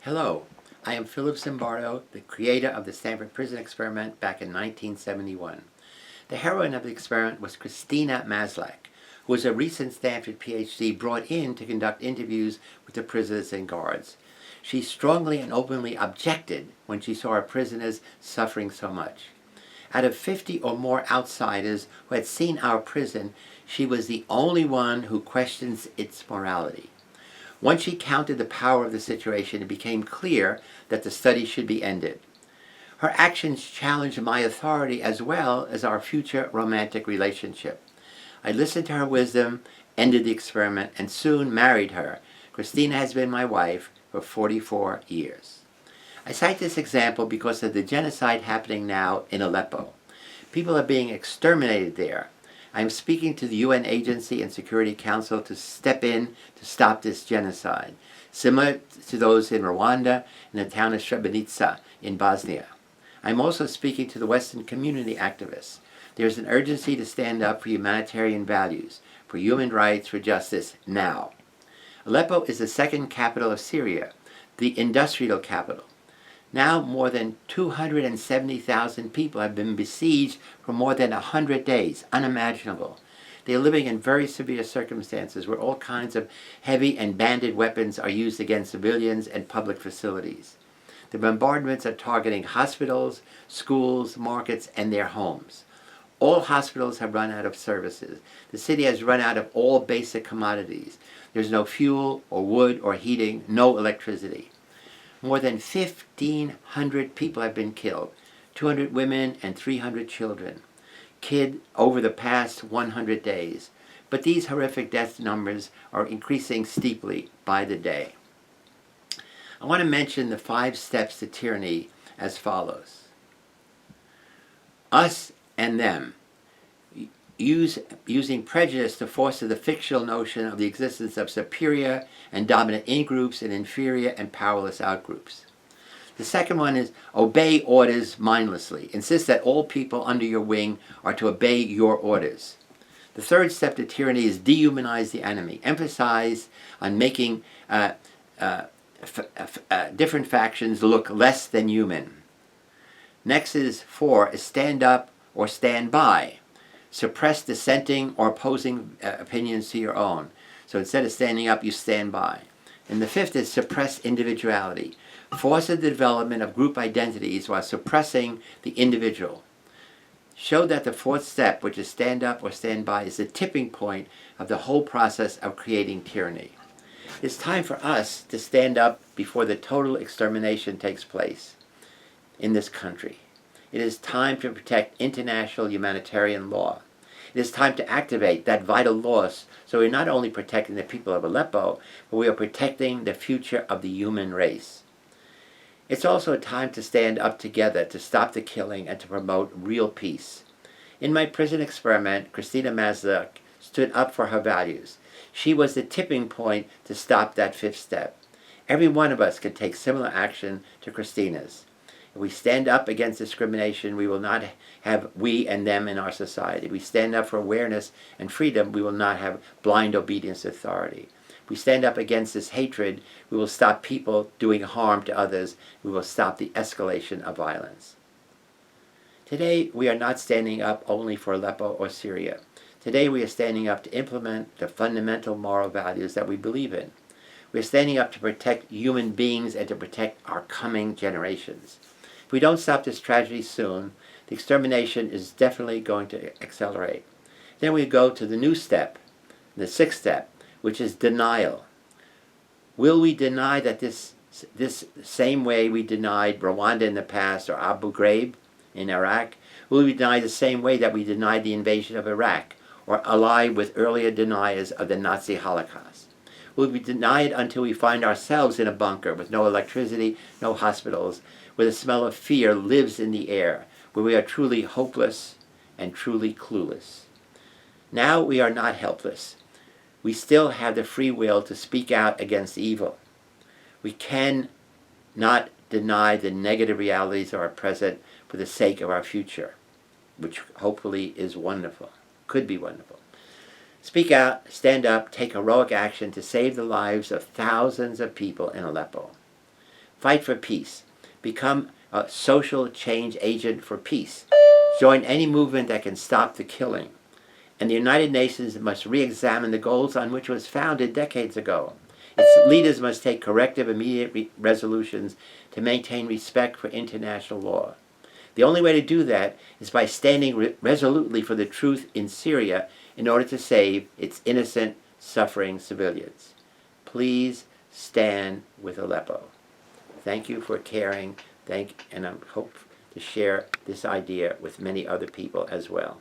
Hello, I am Philip Zimbardo, the creator of the Stanford Prison Experiment back in 1971. The heroine of the experiment was Christina Maslach, who was a recent Stanford PhD brought in to conduct interviews with the prisoners and guards. She strongly and openly objected when she saw her prisoners suffering so much. Out of 50 or more outsiders who had seen our prison, she was the only one who questions its morality. Once she counted the power of the situation, it became clear that the study should be ended. Her actions challenged my authority as well as our future romantic relationship. I listened to her wisdom, ended the experiment, and soon married her. Christina has been my wife for 44 years. I cite this example because of the genocide happening now in Aleppo. People are being exterminated there. I am speaking to the UN Agency and Security Council to step in to stop this genocide, similar to those in Rwanda and the town of Srebrenica in Bosnia. I am also speaking to the Western community activists. There is an urgency to stand up for humanitarian values, for human rights, for justice, now. Aleppo is the second capital of Syria, the industrial capital. Now more than 270,000 people have been besieged for more than 100 days, unimaginable. They are living in very severe circumstances where all kinds of heavy and banded weapons are used against civilians and public facilities. The bombardments are targeting hospitals, schools, markets, and their homes. All hospitals have run out of services. The city has run out of all basic commodities. There's no fuel or wood or heating, no electricity. More than 1,500 people have been killed, 200 women and 300 children, killed over the past 100 days. But these horrific death numbers are increasing steeply by the day. I want to mention the 5 steps to tyranny as follows. Us and them. Using prejudice to foster the fictional notion of the existence of superior and dominant in-groups and inferior and powerless out-groups. The second one is obey orders mindlessly. Insist that all people under your wing are to obey your orders. The third step to tyranny is dehumanize the enemy. Emphasize on making different factions look less than human. Next is 4, is stand up or stand by. Suppress dissenting or opposing opinions to your own. So instead of standing up, you stand by. And the 5th is suppress individuality. Foster the development of group identities while suppressing the individual. Show that the 4th step, which is stand up or stand by, is the tipping point of the whole process of creating tyranny. It's time for us to stand up before the total extermination takes place in this country. It is time to protect international humanitarian law. It is time to activate that vital law so we're not only protecting the people of Aleppo, but we are protecting the future of the human race. It's also a time to stand up together to stop the killing and to promote real peace. In my prison experiment, Christina Maslach stood up for her values. She was the tipping point to stop that 5th step. Every one of us can take similar action to Christina's. If we stand up against discrimination, we will not have we and them in our society. If we stand up for awareness and freedom, we will not have blind obedience to authority. If we stand up against this hatred, we will stop people doing harm to others. We will stop the escalation of violence. Today, we are not standing up only for Aleppo or Syria. Today, we are standing up to implement the fundamental moral values that we believe in. We are standing up to protect human beings and to protect our coming generations. If we don't stop this tragedy soon, the extermination is definitely going to accelerate. Then we go to the new step, the 6th step, which is denial. Will we deny that this same way we denied Rwanda in the past or Abu Ghraib in Iraq? Will we deny the same way that we denied the invasion of Iraq or ally with earlier deniers of the Nazi Holocaust? Will we deny it until we find ourselves in a bunker with no electricity, no hospitals, where the smell of fear lives in the air, where we are truly hopeless and truly clueless? Now we are not helpless. We still have the free will to speak out against evil. We can not deny the negative realities of our present for the sake of our future, which hopefully is wonderful, could be wonderful. Speak out, stand up, take heroic action to save the lives of thousands of people in Aleppo. Fight for peace. Become a social change agent for peace. Join any movement that can stop the killing. And the United Nations must re-examine the goals on which it was founded decades ago. Its leaders must take corrective, immediate resolutions to maintain respect for international law. The only way to do that is by standing resolutely for the truth in Syria in order to save its innocent, suffering civilians. Please stand with Aleppo. Thank you for caring, and I hope to share this idea with many other people as well.